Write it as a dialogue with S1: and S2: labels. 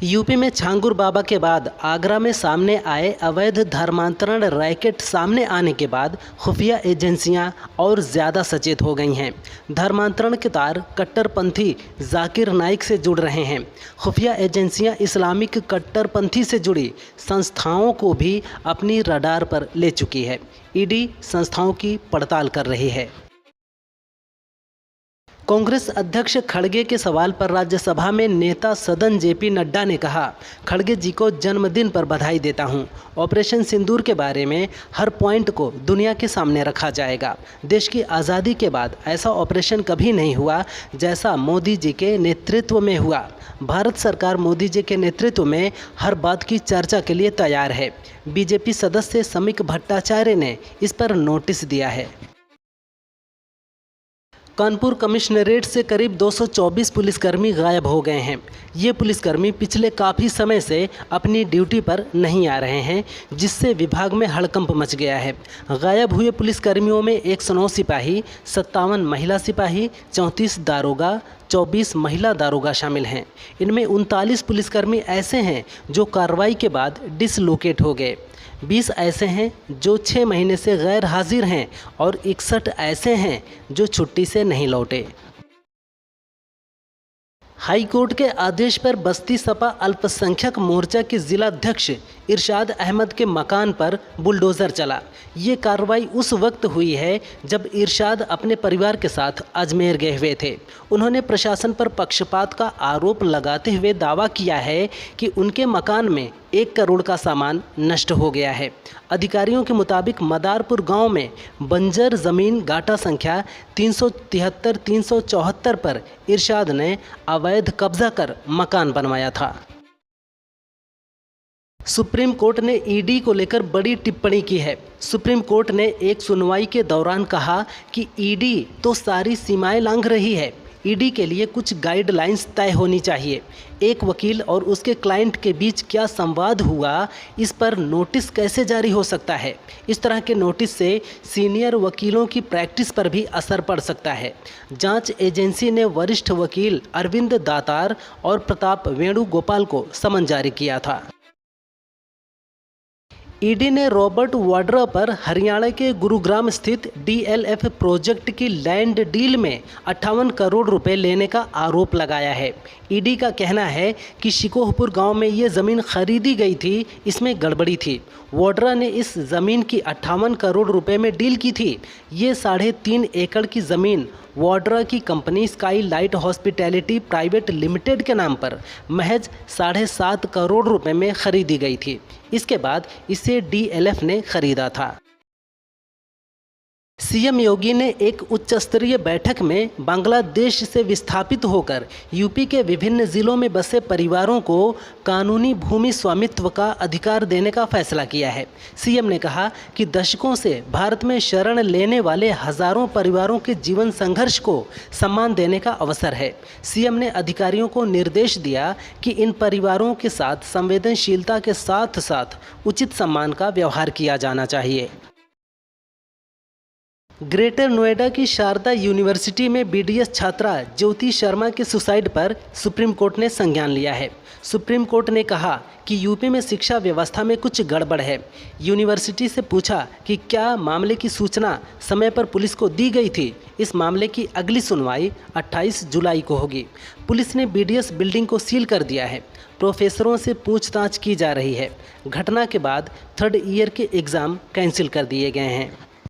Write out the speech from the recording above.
S1: UP में छांगुर बाबा के बाद आगरा में सामने आए अवैध धर्मांतरण रैकेट सामने आने के बाद खुफिया एजेंसियां और ज़्यादा सचेत हो गई हैं। धर्मांतरण के तार कट्टरपंथी जाकिर नाइक से जुड़ रहे हैं। खुफिया एजेंसियां इस्लामिक कट्टरपंथी से जुड़ी संस्थाओं को भी अपनी रडार पर ले चुकी है। ईडी संस्थाओं की पड़ताल कर रही है। कांग्रेस अध्यक्ष खड़गे के सवाल पर राज्यसभा में नेता सदन जेपी नड्डा ने कहा, खड़गे जी को जन्मदिन पर बधाई देता हूं। ऑपरेशन सिंदूर के बारे में हर पॉइंट को दुनिया के सामने रखा जाएगा। देश की आज़ादी के बाद ऐसा ऑपरेशन कभी नहीं हुआ जैसा मोदी जी के नेतृत्व में हुआ। भारत सरकार मोदी जी के नेतृत्व में हर बात की चर्चा के लिए तैयार है। बीजेपी सदस्य समीक भट्टाचार्य ने इस पर नोटिस दिया है। कानपुर कमिश्नरेट से करीब 224 पुलिसकर्मी गायब हो गए हैं। ये पुलिसकर्मी पिछले काफ़ी समय से अपनी ड्यूटी पर नहीं आ रहे हैं, जिससे विभाग में हड़कंप मच गया है। गायब हुए पुलिसकर्मियों में 109 सिपाही, 57 महिला सिपाही, 34 दारोगा, 24 महिला दारोगा शामिल हैं। इनमें 39 पुलिसकर्मी ऐसे हैं जो कार्रवाई के बाद डिसलोकेट हो गए, 20 ऐसे हैं जो 6 महीने से गैर हाजिर हैं और 61 ऐसे हैं जो छुट्टी से नहीं लौटे। हाई कोर्ट के आदेश पर बस्ती सपा अल्पसंख्यक मोर्चा के जिलाध्यक्ष इरशाद अहमद के मकान पर बुलडोज़र चला। ये कार्रवाई उस वक्त हुई है जब इरशाद अपने परिवार के साथ अजमेर गए हुए थे। उन्होंने प्रशासन पर पक्षपात का आरोप लगाते हुए दावा किया है कि उनके मकान में 1 करोड़ का सामान नष्ट हो गया है। अधिकारियों के मुताबिक मदारपुर गांव में बंजर ज़मीन गाटा संख्या 373-374 पर इरशाद ने अवैध कब्जा कर मकान बनवाया था। सुप्रीम कोर्ट ने ईडी को लेकर बड़ी टिप्पणी की है। सुप्रीम कोर्ट ने एक सुनवाई के दौरान कहा कि ईडी तो सारी सीमाएं लांघ रही है। ईडी के लिए कुछ गाइडलाइंस तय होनी चाहिए। एक वकील और उसके क्लाइंट के बीच क्या संवाद हुआ, इस पर नोटिस कैसे जारी हो सकता है। इस तरह के नोटिस से सीनियर वकीलों की प्रैक्टिस पर भी असर पड़ सकता है। जांच एजेंसी ने वरिष्ठ वकील अरविंद दातार और प्रताप वेणुगोपाल को समन जारी किया था। ईडी ने रॉबर्ट वाड्रा पर हरियाणा के गुरुग्राम स्थित डीएलएफ प्रोजेक्ट की लैंड डील में 58 करोड़ रुपए लेने का आरोप लगाया है। ईडी का कहना है कि शिकोहपुर गांव में ये ज़मीन खरीदी गई थी, इसमें गड़बड़ी थी। वाड्रा ने इस ज़मीन की 58 करोड़ रुपए में डील की थी। ये 3.5 एकड़ की ज़मीन वाड्रा की company sky light hospitality private limited के नाम पर महज 7.5 करोड़ रुपए में खरीदी गई थी। इसके बाद इसे डीएलएफ ने खरीदा था। सीएम योगी ने एक उच्च स्तरीय बैठक में बांग्लादेश से विस्थापित होकर यूपी के विभिन्न जिलों में बसे परिवारों को कानूनी भूमि स्वामित्व का अधिकार देने का फैसला किया है। सीएम ने कहा कि दशकों से भारत में शरण लेने वाले हजारों परिवारों के जीवन संघर्ष को सम्मान देने का अवसर है। सीएम ने अधिकारियों को निर्देश दिया कि इन परिवारों के साथ संवेदनशीलता के साथ साथ उचित सम्मान का व्यवहार किया जाना चाहिए। ग्रेटर नोएडा की शारदा यूनिवर्सिटी में बीडीएस छात्रा ज्योति शर्मा के सुसाइड पर सुप्रीम कोर्ट ने संज्ञान लिया है। सुप्रीम कोर्ट ने कहा कि यूपी में शिक्षा व्यवस्था में कुछ गड़बड़ है। यूनिवर्सिटी से पूछा कि क्या मामले की सूचना समय पर पुलिस को दी गई थी। इस मामले की अगली सुनवाई 28 जुलाई को होगी। पुलिस ने बीडीएस बिल्डिंग को सील कर दिया है। प्रोफेसरों से पूछताछ की जा रही है। घटना के बाद 3rd ईयर के एग्ज़ाम कैंसिल कर दिए गए हैं।